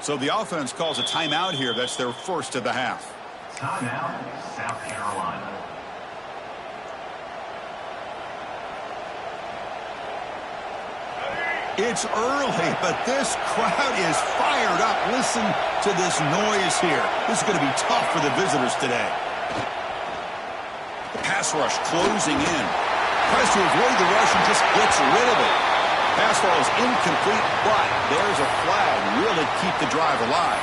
So the offense calls a timeout here. That's their first of the half. Timeout, South Carolina. It's early, but this crowd is fired up. Listen to this noise here. This is going to be tough for the visitors today. The pass rush closing in. Tries to avoid the rush and just gets rid of it. Pass ball is incomplete, but there's a flag. Really keep the drive alive.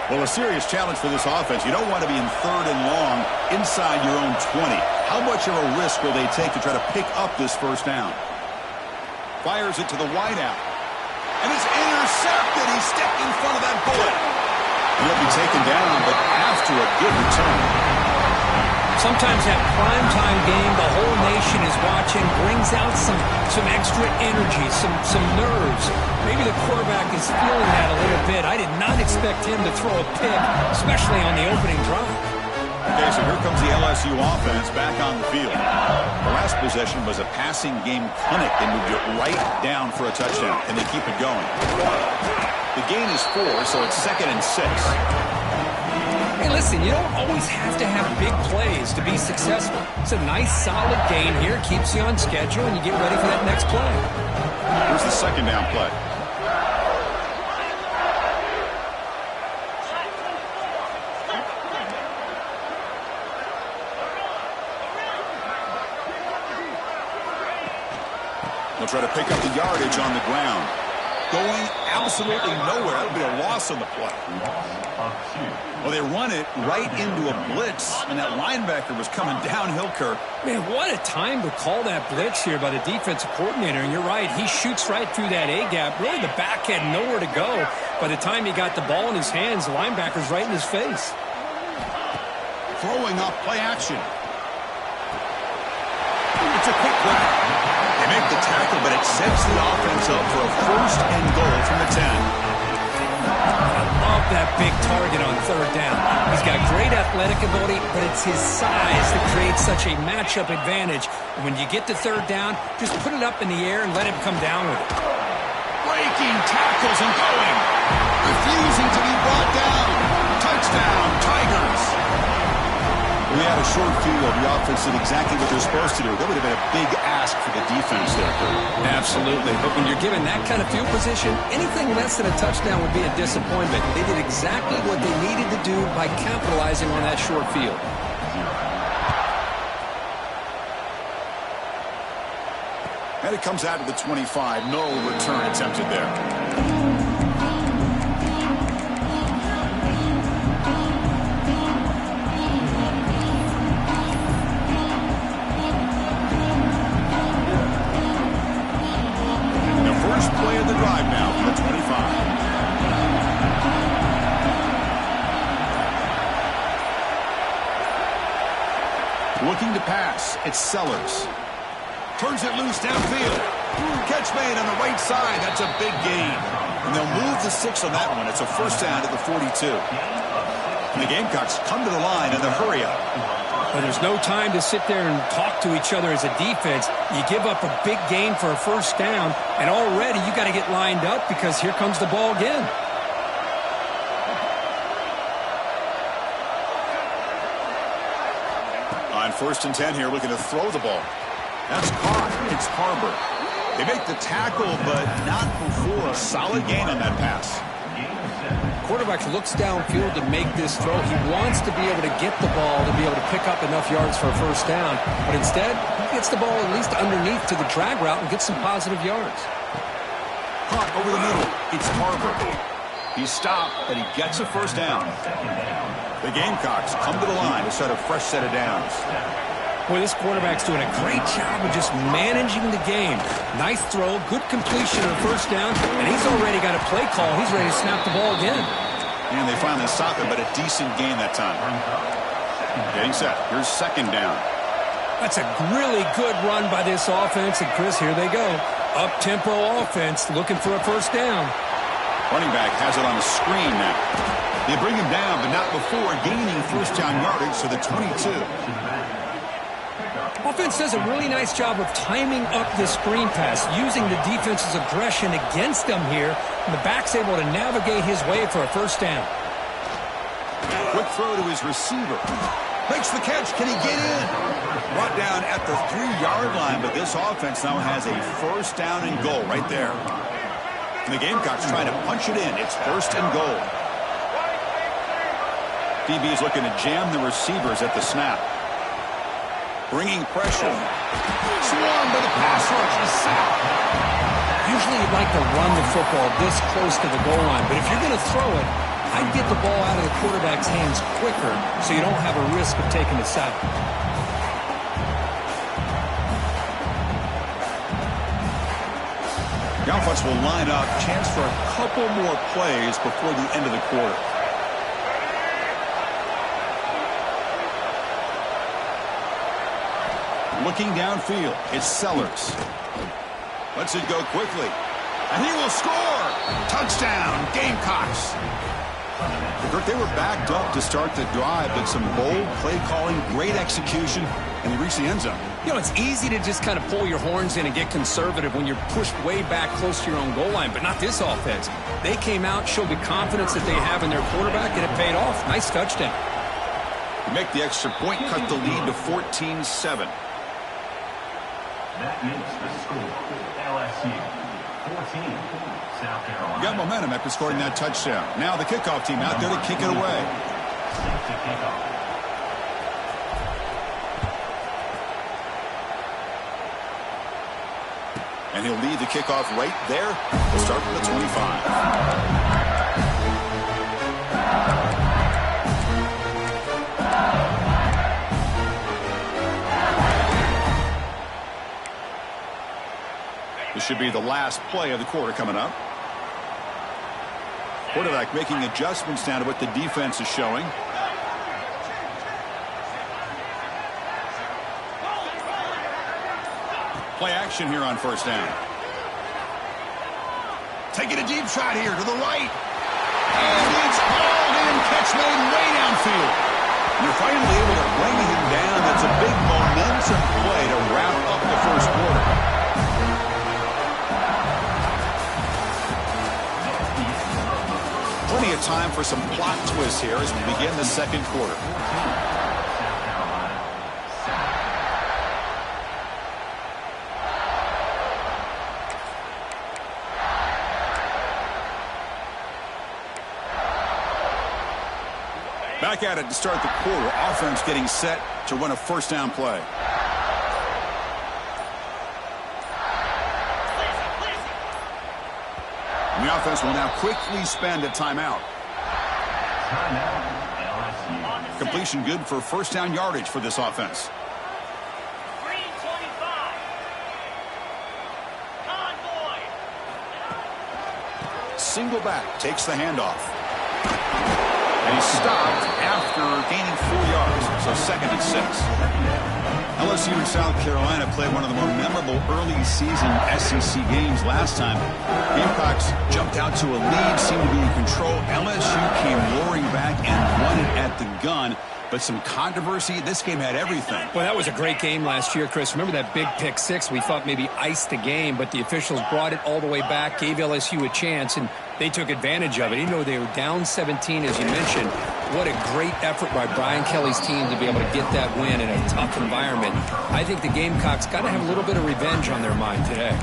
Well, a serious challenge for this offense. You don't want to be in 3rd and long inside your own 20. How much of a risk will they take to try to pick up this first down? Fires it to the wideout. And it's intercepted. He stepped in front of that bullet. He'll be taken down, but after a good return. Sometimes that primetime game, the whole nation is watching, brings out some extra energy, some nerves. Maybe the quarterback is feeling that a little bit. I did not expect him to throw a pick, especially on the opening drive. Okay, so here comes the LSU offense back on the field. The last possession was a passing game clinic. They moved it right down for a touchdown, and they keep it going. The gain is 4, so it's 2nd and 6. Hey, listen, you don't always have to have big plays to be successful. It's a nice, solid gain here. Keeps you on schedule, and you get ready for that next play. Here's the 2nd down play. They'll try to pick up the yardage on the ground. Going absolutely nowhere. That would be a loss on the play. Well, they run it right into a blitz, and that linebacker was coming downhill, Kirk. Man, what a time to call that blitz here by the defensive coordinator. And you're right, he shoots right through that A-gap. Really, the back had nowhere to go. By the time he got the ball in his hands, the linebacker's right in his face. Throwing up play action. It's a quick play. They make the tackle, but it sets the offense up for a 1st and goal from the 10. I love that big target on 3rd down. He's got great athletic ability, but it's his size that creates such a matchup advantage. And when you get to 3rd down, just put it up in the air and let him come down with it. Breaking tackles and going. Refusing to be brought down. Touchdown, Tigers. We had a short field. The offense did exactly what they're supposed to do. That would have been a big ask for the defense there, Kurt. Absolutely. But when you're given that kind of field position, anything less than a touchdown would be a disappointment. They did exactly what they needed to do by capitalizing on that short field. And it comes out to the 25. No return attempted there. Play of the drive now from the 25. Looking to pass. It's Sellers. Turns it loose downfield. Catch made on the right side. That's a big gain. And they'll move the 6 on that one. It's a 1st down at the 42. And the Gamecocks come to the line in the hurry up. Well, there's no time to sit there and talk to each other as a defense. You give up a big gain for a 1st down, and already you got to get lined up because here comes the ball again. On 1st and 10 here, looking to throw the ball. That's caught. It's Harbor. They make the tackle, but not before a solid gain on that pass. Quarterback looks downfield to make this throw. He wants to be able to get the ball to be able to pick up enough yards for a 1st down. But instead, he gets the ball at least underneath to the drag route and gets some positive yards. Caught over the middle. It's Harbor. He's stopped, but he gets a 1st down. The Gamecocks come to the line to set a fresh set of downs. Boy, this quarterback's doing a great job of just managing the game. Nice throw, good completion of the 1st down, and he's already got a play call. He's ready to snap the ball again. And they finally stop him, but a decent gain that time. Getting set. Here's 2nd down. That's a really good run by this offense. And, Chris, here they go. Up-tempo offense looking for a first down. Running back has it on the screen now. They bring him down, but not before gaining first down yardage to the 22. Offense does a really nice job of timing up this screen pass, using the defense's aggression against them here, and the back's able to navigate his way for a first down. Quick throw to his receiver. Makes the catch. Can he get in? Brought down at the 3-yard line, but this offense now has a first down and goal right there. And the Gamecocks trying to punch it in. It's first and goal. DB is looking to jam the receivers at the snap. Bringing pressure. Swarmed by the pass rush. Is sacked. Usually you'd like to run the football this close to the goal line, but if you're going to throw it, I'd get the ball out of the quarterback's hands quicker so you don't have a risk of taking a sack. The offense will line up. Chance for a couple more plays before the end of the quarter. Looking downfield, it's Sellers. Lets it go quickly. And he will score! Touchdown, Gamecocks! They were backed up to start the drive, but some bold play calling, great execution, and they reached the end zone. You know, it's easy to just kind of pull your horns in and get conservative when you're pushed way back close to your own goal line, but not this offense. They came out, showed the confidence that they have in their quarterback, and it paid off. Nice touchdown. To make the extra point, cut the lead to 14-7. That makes the score. LSU 14, South Carolina. Got momentum after scoring that touchdown. Now the kickoff team out there to kick it away. Safety kickoff. And he'll lead the kickoff right there. We'll start from the 25. This should be the last play of the quarter coming up. Quarterback making adjustments down to what the defense is showing. Play action here on first down. Taking a deep shot here to the right. And it's hauled in. Catch made way downfield. You're finally able to bring him down. That's a big momentum play to wrap up the first quarter. Plenty of time for some plot twists here as we begin the second quarter. Back at it to start the quarter. Offense getting set to run a first down play. And the offense will now quickly spend a timeout. Completion good for first down yardage for this offense. Single back takes the handoff. And he's stopped after gaining 4 yards. So second and 6. LSU and South Carolina played one of the more memorable early season SEC games last time. Gamecocks jumped out to a lead, seemed to be in control. LSU came roaring back and won it at the gun. But some controversy. This game had everything. Well, that was a great game last year, Chris. Remember that big pick six? We thought maybe iced the game, but the officials brought it all the way back, gave LSU a chance, and they took advantage of it. Even though they were down 17, as you mentioned, what a great effort by Brian Kelly's team to be able to get that win in a tough environment. I think the Gamecocks got to have a little bit of revenge on their mind today.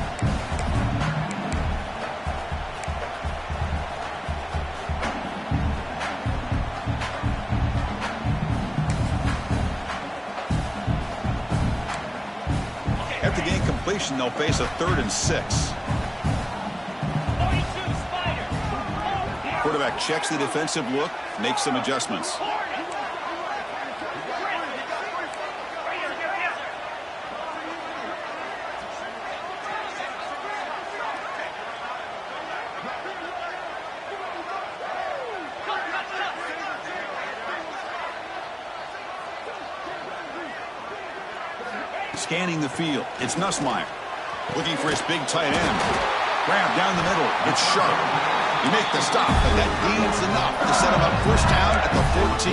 After gain completion, they'll face a 3rd and 6. Quarterback checks the defensive look, makes some adjustments. Scanning the field. It's Nussmeier. Looking for his big tight end. Grab down the middle. It's Sharp. You make the stop, but that gains enough to set him up first down at the 14.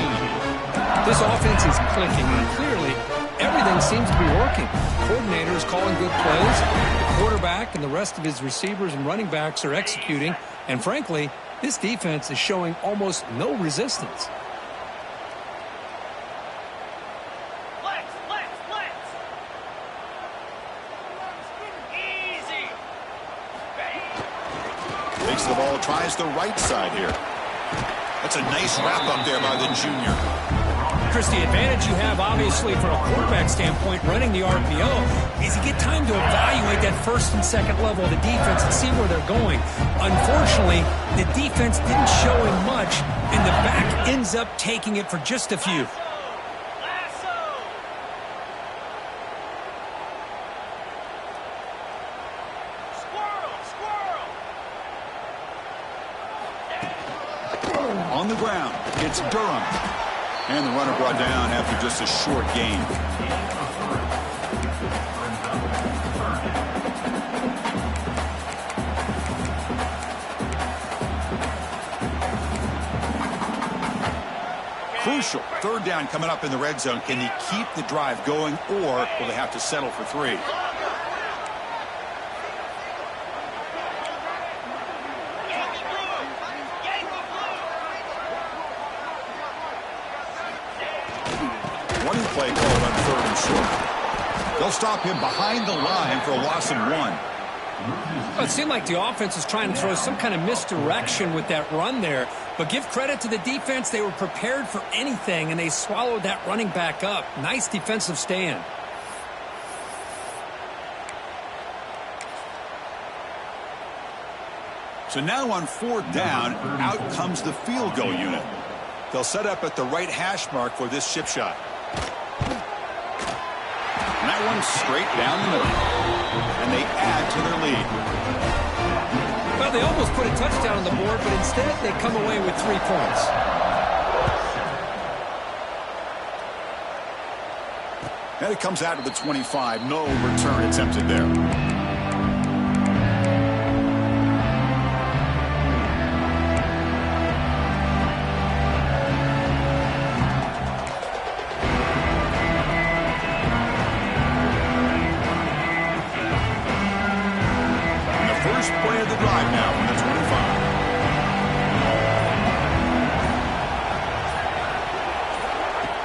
This offense is clicking, and clearly everything seems to be working. The coordinator is calling good plays. The quarterback and the rest of his receivers and running backs are executing. And frankly, this defense is showing almost no resistance. Takes the ball, tries the right side here. That's a nice wrap up there by the junior. Chris, the advantage you have, obviously, from a quarterback standpoint, running the RPO, is you get time to evaluate that first and second level of the defense and see where they're going. Unfortunately, the defense didn't show him much, and the back ends up taking it for just a few. On the ground, it's Durham. And the runner brought down after just a short gain. Crucial. Third down coming up in the red zone. Can they keep the drive going, or will they have to settle for 3? Running play called on 3rd and short. They'll stop him behind the line for a loss of 1. Well, it seemed like the offense was trying to throw some kind of misdirection with that run there. But give credit to the defense. They were prepared for anything, and they swallowed that running back up. Nice defensive stand. So now on 4th down, out comes the field goal unit. They'll set up at the right hash mark for this chip shot. And that one's straight down the middle. And they add to their lead. Well, they almost put a touchdown on the board, but instead they come away with 3 points. And it comes out to the 25. No return attempted there. Play of the drive now from the 25.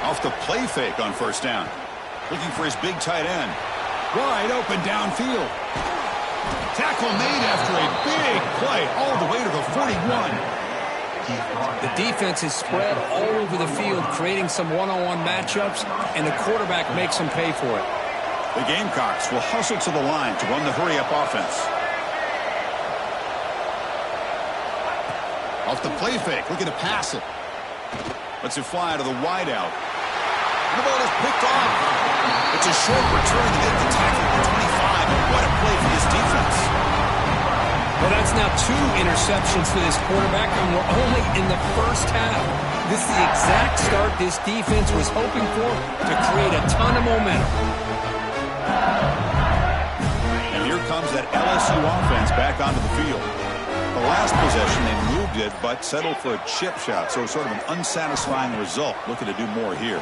Off the play fake on 1st down. Looking for his big tight end. Wide open downfield. Tackle made after a big play all the way to the 41. The defense is spread all over the field, creating some one-on-one matchups, and the quarterback makes them pay for it. The Gamecocks will hustle to the line to run the hurry-up offense. Off the play fake, looking to pass it. Lets it fly out of the wideout. The ball is picked off. It's a short return to get the tackle at the 25. What a play for this defense. Well, that's now 2 interceptions for this quarterback, and we're only in the first half. This is the exact start this defense was hoping for to create a ton of momentum. And here comes that LSU offense back onto the field. The last possession, they moved it, but settled for a chip shot, so sort of an unsatisfying result. Looking to do more here.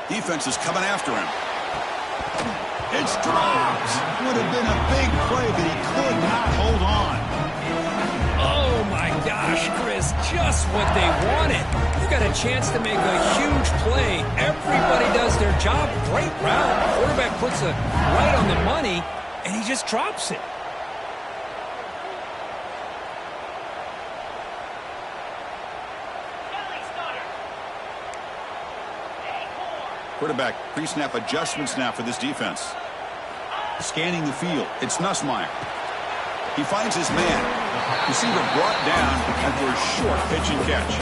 Defense is coming after him. It's dropped. Would have been a big play, but he could not hold on. Oh, my gosh, Chris, just what they wanted. You got a chance to make a huge play. Everybody does their job. Great route. Quarterback puts it right on the money, and he just drops it. Quarterback pre-snap adjustments now for this defense. Scanning the field. It's Nussmeier. He finds his man. Receiver brought down after a short pitch and catch.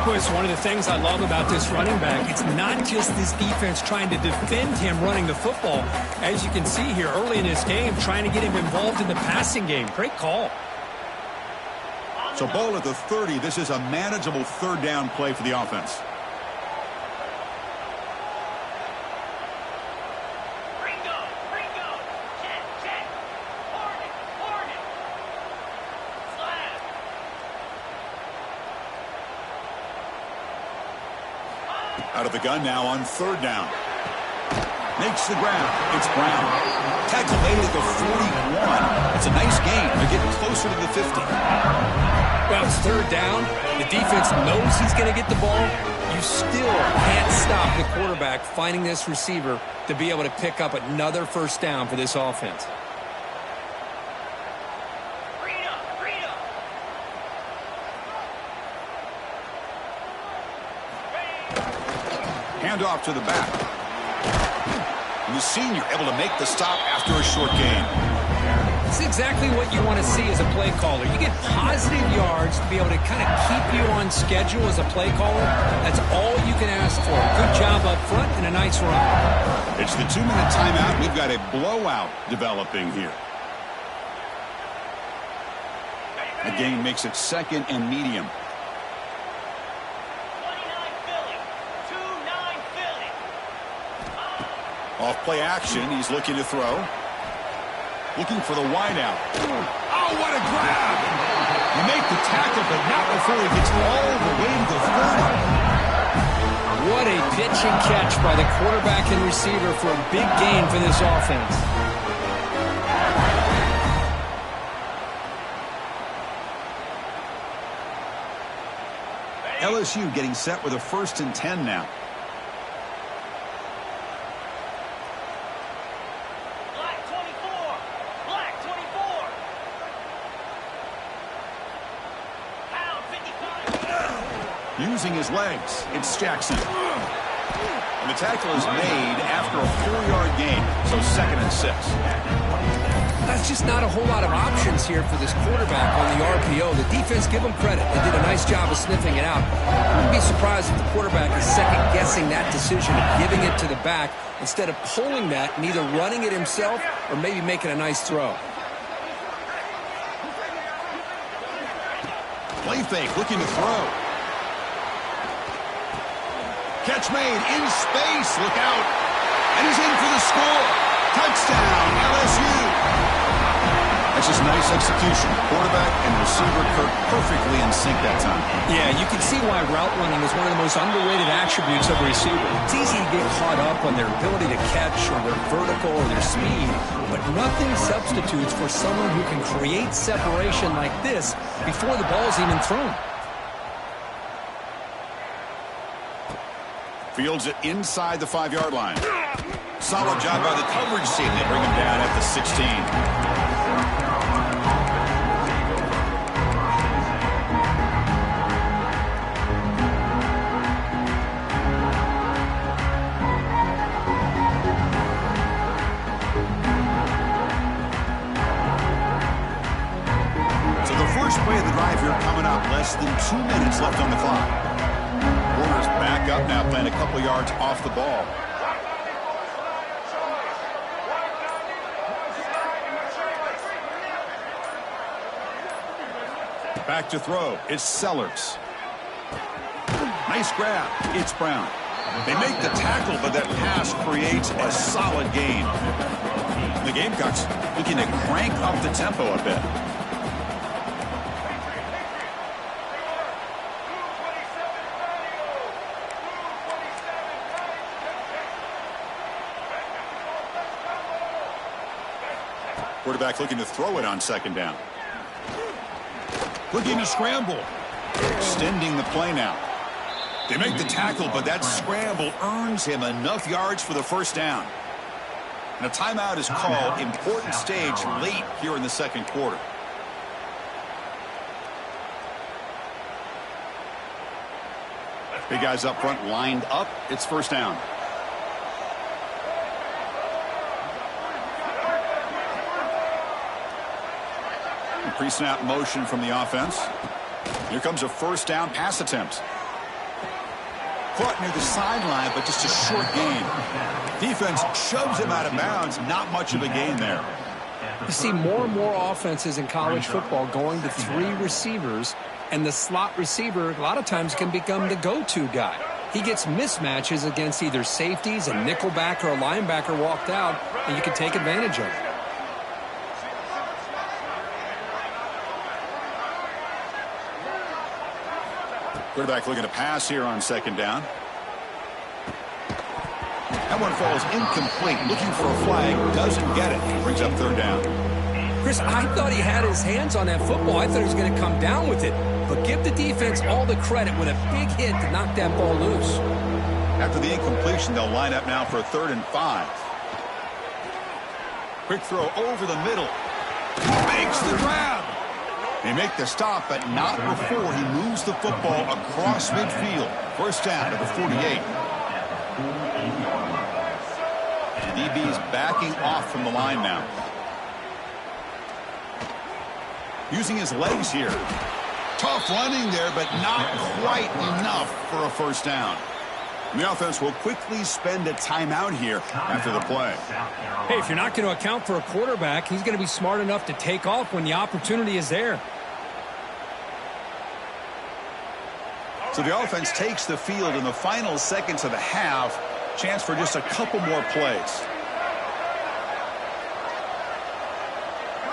Chris, one of the things I love about this running back, it's not just this defense trying to defend him running the football. As you can see here early in this game, trying to get him involved in the passing game. Great call. So ball at the 30. This is a manageable 3rd down play for the offense. Out of the gun now on third down. Makes the grab. It's Brown. Tackle made at the 41. It's a nice gain. They're getting closer to the 50. Well, it's third down. The defense knows he's going to get the ball. You still can't stop the quarterback finding this receiver to be able to pick up another first down for this offense. Hand off to the back. And the senior able to make the stop after a short gain. It's exactly what you want to see as a play caller. You get positive yards to be able to kind of keep you on schedule as a play caller. That's all you can ask for. Good job up front and a nice run. It's the 2-minute timeout. We've got a blowout developing here. The gain makes it second and medium. Off play action, he's looking to throw. Looking for the wideout. Oh, what a grab! You make the tackle, but not before he gets all the way to the 30. What a pitch and catch by the quarterback and receiver for a big gain for this offense. LSU getting set with a 1st and 10 now. Using his legs, it's Jackson. And the tackle is made after a 4-yard gain, so 2nd and 6. That's just not a whole lot of options here for this quarterback on the RPO. The defense, give them credit. They did a nice job of sniffing it out. I wouldn't be surprised if the quarterback is second-guessing that decision of giving it to the back instead of pulling that and either running it himself or maybe making a nice throw. Play fake, looking to throw. Catch made in space. Look out. And he's in for the score. Touchdown, LSU. That's just nice execution. Quarterback and receiver Kirk perfectly in sync that time. Yeah, you can see why route running is one of the most underrated attributes of a receiver. It's easy to get caught up on their ability to catch or their vertical or their speed, but nothing substitutes for someone who can create separation like this before the ball's even thrown. Fields it inside the 5-yard line. Solid job by the coverage team. They bring him down at the 16. So the first play of the drive here coming up. Less than 2 minutes left on the clock. Warner's back up now, playing a couple yards off the ball. Back to throw. It's Sellers. Nice grab. It's Brown. They make the tackle, but that pass creates a solid gain. The Gamecocks looking to crank up the tempo a bit. Quarterback looking to throw it on 2nd down. Looking to scramble. Extending the play now. They make the tackle, but that scramble earns him enough yards for the 1st down. And a timeout is called. Important stage late here in the 2nd quarter. Big guys up front lined up. It's 1st down. Pre-snap motion from the offense. Here comes a 1st down pass attempt. Caught near the sideline, but just a short gain. Defense shoves him out of bounds. Not much of a gain there. You see more and more offenses in college football going to 3 receivers, and the slot receiver a lot of times can become the go-to guy. He gets mismatches against either safeties, a nickelback, or a linebacker walked out, and you can take advantage of it. Quarterback looking to pass here on 2nd down. That one falls incomplete. Looking for a flag. Doesn't get it. Brings up third down. Chris, I thought he had his hands on that football. I thought he was going to come down with it. But give the defense all the credit with a big hit to knock that ball loose. After the incompletion, they'll line up now for a 3rd and 5. Quick throw over the middle. Makes the grab. They make the stop, but not before he moves the football across midfield. First down to the 48. DB's backing off from the line now. Using his legs here. Tough running there, but not quite enough for a first down. And the offense will quickly spend a timeout here after the play. Hey, if you're not going to account for a quarterback, he's going to be smart enough to take off when the opportunity is there. So the offense takes the field in the final seconds of the half. Chance for just a couple more plays.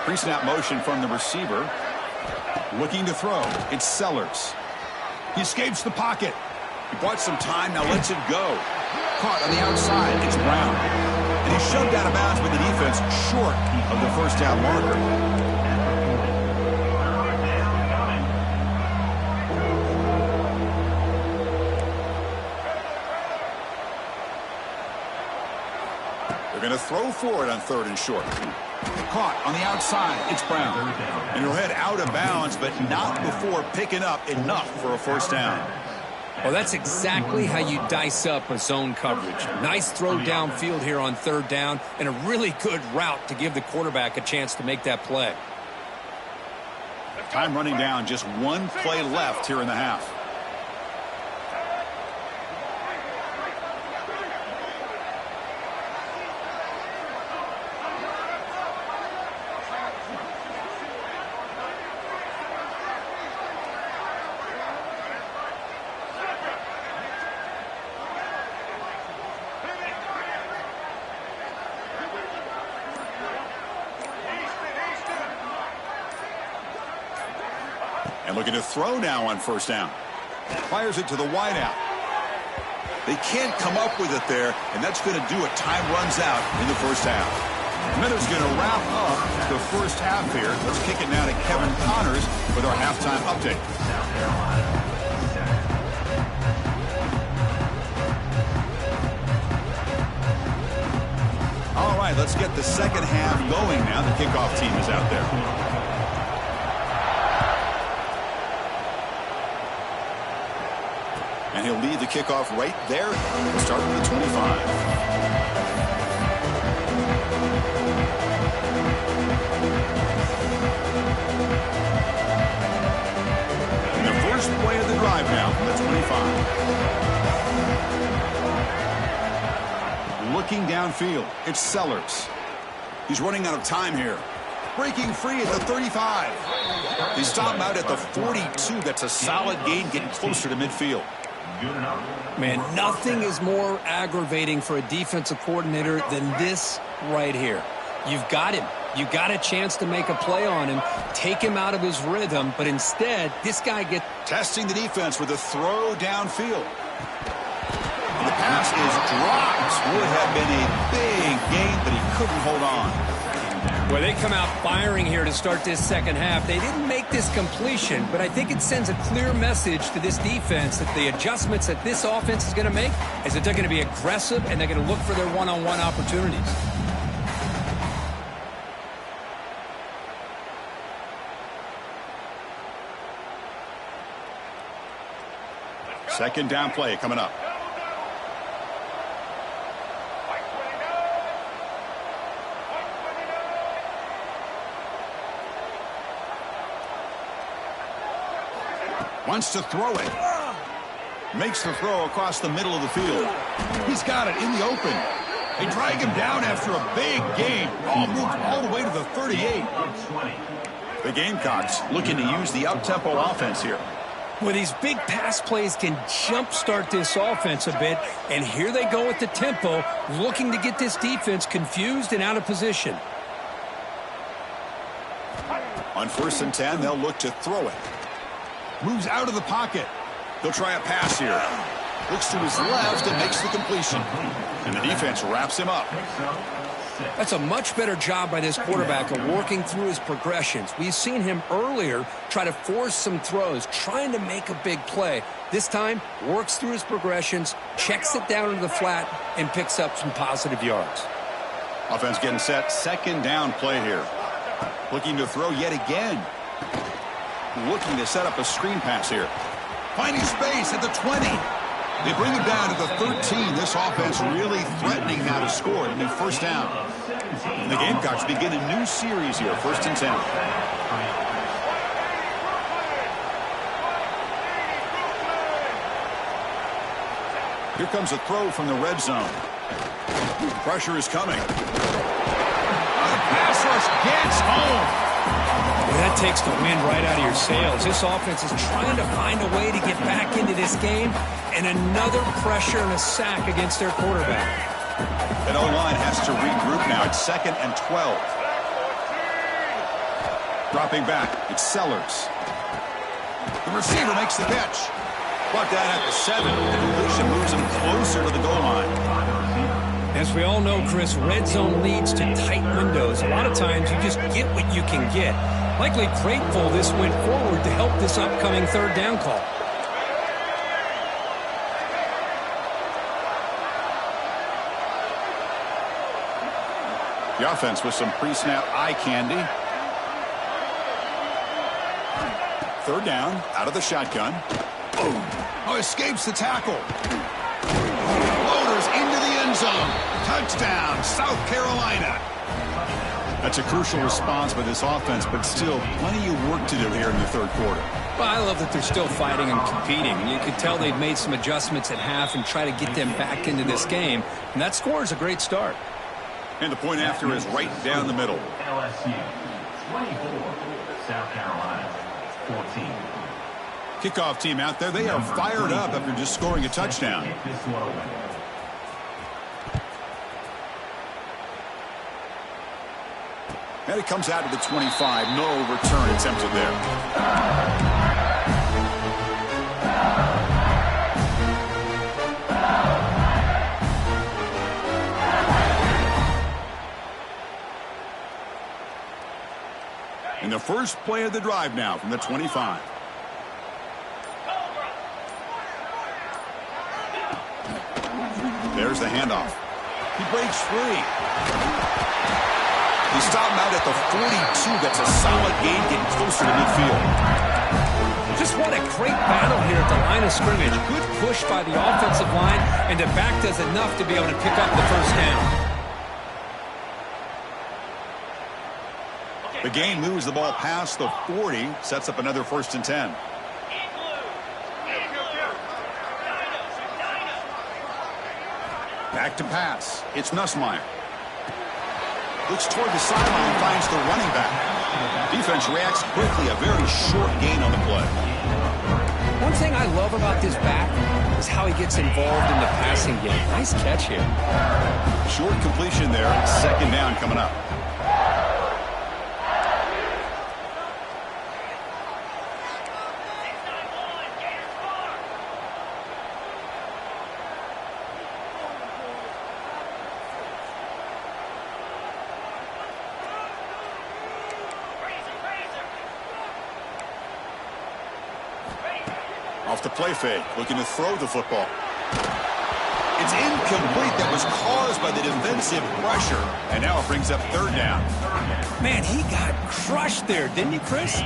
Pre-snap motion from the receiver. Looking to throw. It's Sellers. He escapes the pocket. He bought some time, now lets it go. Caught on the outside. It's Brown. And he's shoved out of bounds by the defense short of the first down marker. Going to throw for it on 3rd and short. Caught on the outside. It's Brown. And he'll head out of bounds, but not before picking up enough for a first down. Well, that's exactly how you dice up a zone coverage. Nice throw downfield here on 3rd down, and a really good route to give the quarterback a chance to make that play. Time running down. Just one play left here in the half. And looking to throw now on first down. Fires it to the wideout. They can't come up with it there, and that's going to do it. Time runs out in the first half. Minutes going to wrap up the first half here. Let's kick it now to Kevin Connors with our halftime update. All right, let's get the second half going now. The kickoff team is out there. And he'll lead the kickoff right there. We'll start with the 25. And the first play of the drive now from the 25. Looking downfield, it's Sellers. He's running out of time here. Breaking free at the 35. They stop him out at the 42. That's a solid gain, getting closer to midfield. Man, nothing is more aggravating for a defensive coordinator than this right here. You've got him. You got a chance to make a play on him, take him out of his rhythm, but instead, this guy gets... Testing the defense with a throw downfield. And the pass is dropped. Would have been a big gain, but he couldn't hold on. Well, they come out firing here to start this second half. They didn't make this completion, but I think it sends a clear message to this defense that the adjustments that this offense is going to make is that they're going to be aggressive and they're going to look for their one-on-one opportunities. Second down play coming up. Wants to throw it. Makes the throw across the middle of the field. He's got it in the open. They drag him down after a big gain. Ball moved all the way to the 38. The Gamecocks looking to use the up-tempo offense here. Well, these big pass plays can jumpstart this offense a bit, and here they go with the tempo, looking to get this defense confused and out of position. On 1st and 10, they'll look to throw it. Moves out of the pocket. They'll try a pass here. Looks to his left and makes the completion. And the defense wraps him up. That's a much better job by this quarterback of working through his progressions. We've seen him earlier try to force some throws, trying to make a big play. This time, works through his progressions, checks it down into the flat, and picks up some positive yards. Offense getting set. Second down play here. Looking to throw yet again. Looking to set up a screen pass here. Finding space at the 20. They bring it down to the 13. This offense really threatening now to score. It'll be first down. And the Gamecocks begin a new series here. 1st and 10. Here comes a throw from the red zone. Pressure is coming. The pass rush gets home. Well, that takes the wind right out of your sails. This offense is trying to find a way to get back into this game, and another pressure and a sack against their quarterback. That O-line has to regroup now. It's 2nd and 12. Dropping back, it's Sellers. The receiver makes the catch. Brought down at the 7. The completion moves him closer to the goal line. As we all know, Chris, red zone leads to tight windows. A lot of times you just get what you can get. Likely grateful this went forward to help this upcoming 3rd down call. The offense with some pre-snap eye candy. 3rd down, out of the shotgun. Boom. Oh, escapes the tackle. Loaders into the end zone. Touchdown, South Carolina. That's a crucial response by this offense, but still plenty of work to do here in the 3rd quarter. Well, I love that they're still fighting and competing. You can tell they've made some adjustments at half and try to get them back into this game. And that score is a great start. And the point after is right down the middle. LSU 24, South Carolina 14. Kickoff team out there. They are fired up after just scoring a touchdown. And it comes out to the 25. No return attempted there. And the first play of the drive now from the 25. There's the handoff. He breaks free. He stopped him out at the 42. That's a solid gain, getting closer to midfield. Just what a great battle here at the line of scrimmage. Good push by the offensive line, and the back does enough to be able to pick up the first down. The gain moves the ball past the 40, sets up another 1st and 10. Back to pass. It's Nussmeier. Looks toward the sideline, finds the running back. Defense reacts quickly, a very short gain on the play. One thing I love about this back is how he gets involved in the passing game. Nice catch here. Short completion there. 2nd down coming up. Off the play fake, looking to throw the football. It's incomplete. That was caused by the defensive pressure. And now it brings up 3rd down. Man, he got crushed there, didn't he, Chris?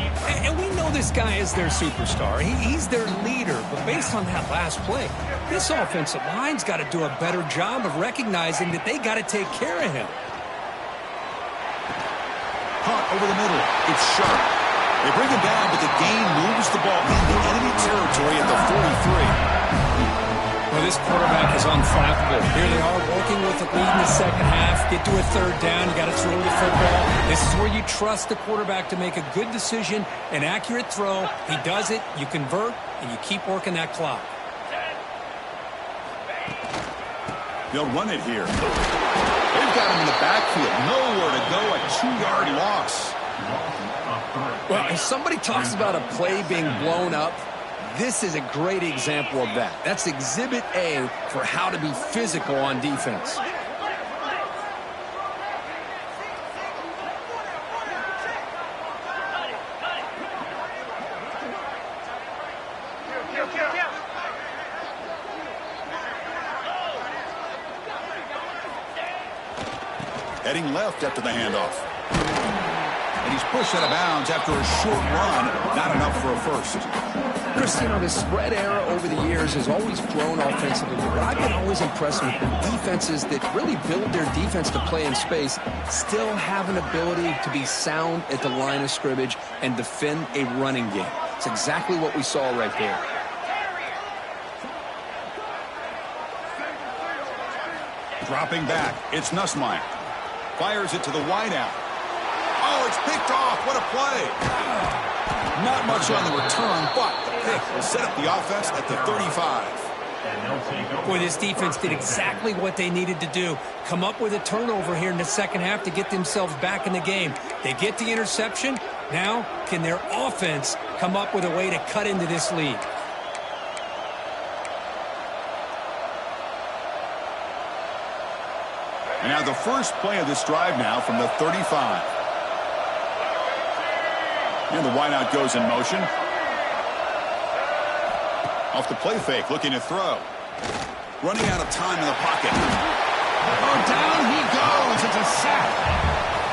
And we know this guy is their superstar. He's their leader. But based on that last play, this offensive line's got to do a better job of recognizing that they got to take care of him. Caught over the middle. It's sharp. They bring him down, but the gain moves the ball into enemy territory at the 43. Well, this quarterback is unflappable. Here they are working with the lead in the 2nd half. Get to a 3rd down. You got to throw the football. This is where you trust the quarterback to make a good decision, an accurate throw. He does it, you convert, and you keep working that clock. They'll run it here. They've got him in the backfield. Nowhere to go. A 2-yard loss. Well, if somebody talks about a play being blown up, This is a great example of that. That's exhibit A for how to be physical on defense. Heading left after the handoff. And he's pushed out of bounds after a short run. Not enough for a first. Chris, you know, the spread era over the years has always grown offensively, but I've been always impressed with the defenses that really build their defense to play in space, still have an ability to be sound at the line of scrimmage and defend a running game. It's exactly what we saw right there. Dropping back, it's Nussmeier. Fires it to the wideout. Oh, it's picked off. What a play. Not much on the return, but the pick will set up the offense at the 35. Boy, this defense did exactly what they needed to do. Come up with a turnover here in the second half to get themselves back in the game. They get the interception. Now, can their offense come up with a way to cut into this lead? And now the first play of this drive now from the 35. And the wideout goes in motion. Off the play fake, looking to throw. Running out of time in the pocket. Oh, down he goes. It's a sack.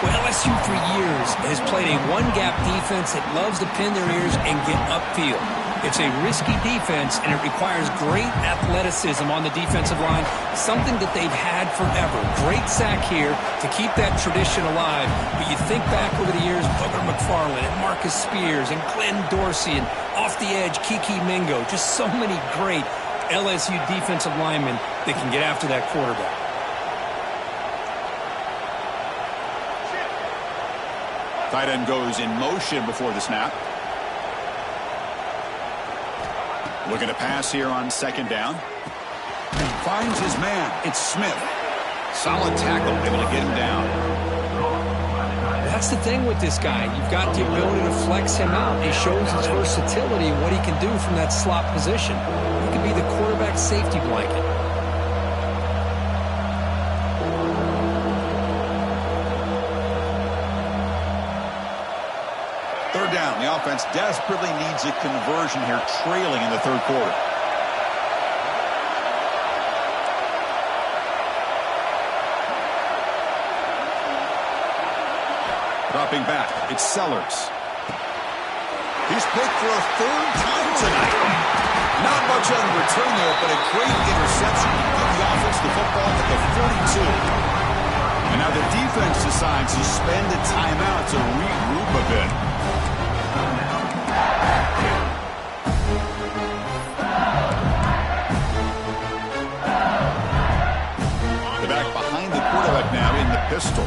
Well, LSU for years has played a one-gap defense that loves to pin their ears and get upfield. It's a risky defense, and it requires great athleticism on the defensive line, something that they've had forever. Great sack here to keep that tradition alive. But you think back over the years, Booger McFarland and Marcus Spears and Glenn Dorsey and off the edge, Kiki Mingo. Just so many great LSU defensive linemen that can get after that quarterback. Tight end goes in motion before the snap. Looking to pass here on second down. Finds his man. It's Smith. Solid tackle, able to get him down. That's the thing with this guy. You've got the ability to flex him out. He shows his versatility and what he can do from that slot position. He could be the quarterback safety blanket. Third down. The offense desperately needs a conversion here, trailing in the third quarter. Dropping back, it's Sellers. He's picked for a third time tonight. Not much on the return there, but a great interception to give the offense the football at the 42. And now the defense decides to spend a timeout to regroup a bit. The back behind the quarterback now in the pistol.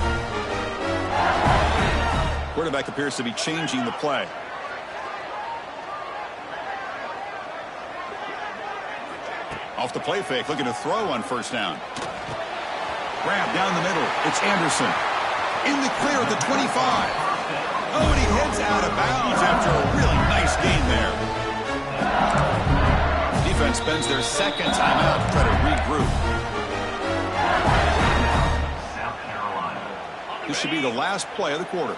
Quarterback appears to be changing the play. Off the play fake, looking to throw on first down. Grab down the middle. It's Anderson. In the clear at the 25. Oh, and he heads out of bounds after a really nice gain there. Defense spends their second timeout to try to regroup. South Carolina. This should be the last play of the quarter.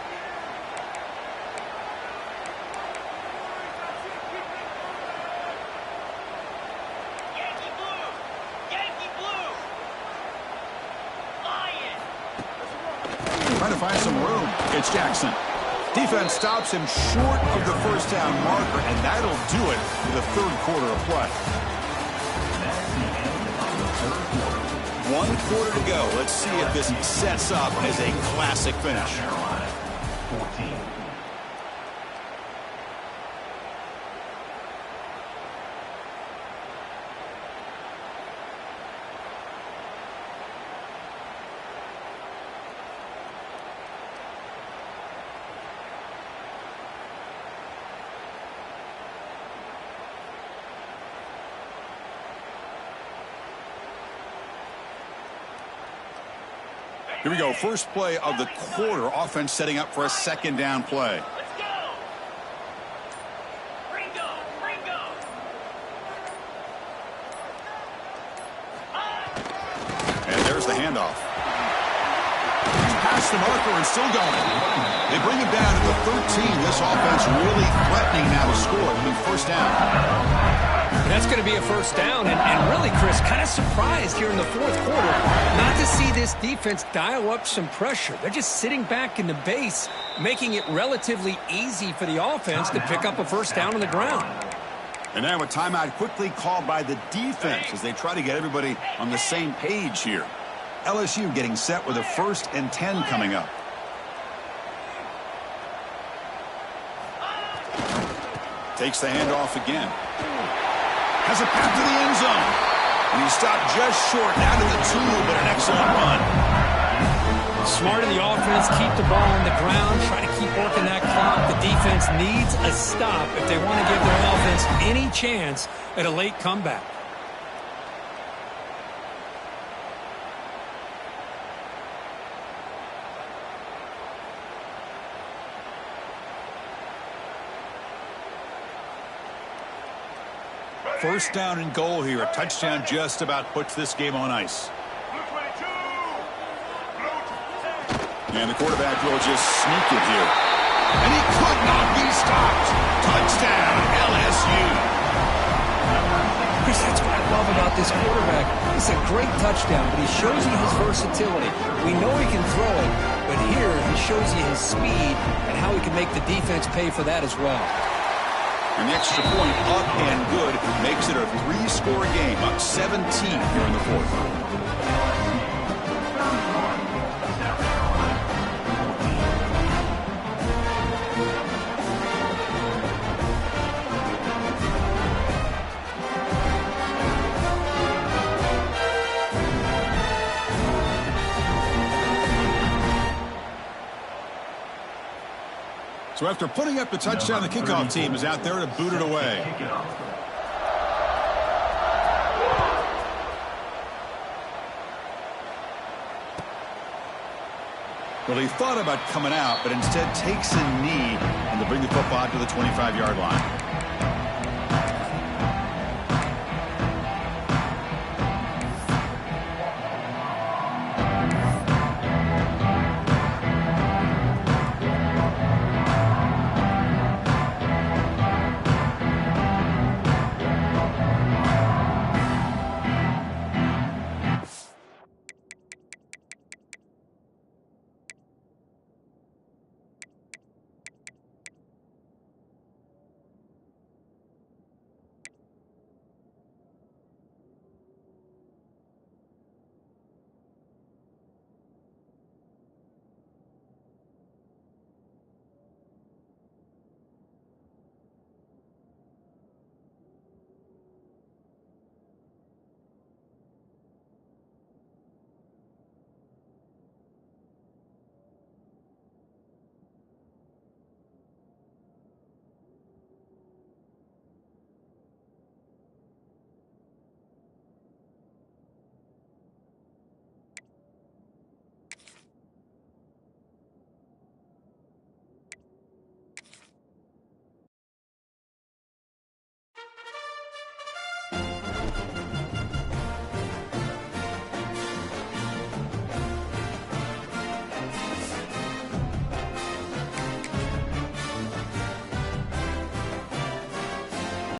Trying to find some room. It's Jackson. Defense stops him short of the first down marker, and that'll do it for the third quarter of play. That's the end of the third quarter. 1 quarter to go. Let's see if this sets up as a classic finish. Carolina, 14. Here we go. First play of the quarter. Offense setting up for a second down play. Missed the marker and still going. They bring him down to the 13. This offense really threatening now to score. It'll be first down. And that's going to be a first down. And really, Chris, kind of surprised here in the fourth quarter not to see this defense dial up some pressure. They're just sitting back in the base, making it relatively easy for the offense to pick up a first down on the ground. And now a timeout quickly called by the defense as they try to get everybody on the same page here. LSU getting set with a 1st and 10 coming up. Takes the handoff again. Has a path to the end zone. And he stopped just short, down to the 2, but an excellent run. Smart in the offense, keep the ball on the ground, try to keep working that clock. The defense needs a stop if they want to give their offense any chance at a late comeback. First down and goal here. A touchdown just about puts this game on ice. And the quarterback will just sneak it here. And he could not be stopped. Touchdown, LSU. Chris, that's what I love about this quarterback. It's a great touchdown, but he shows you his versatility. We know he can throw it, but here he shows you his speed and how he can make the defense pay for that as well. And the extra point up and good makes it a 3-score game, up 17 here in the fourth. So after putting up the touchdown, the kickoff team is out there to boot it away. Well, he thought about coming out, but instead takes a knee and to bring the football to the 25-yard line.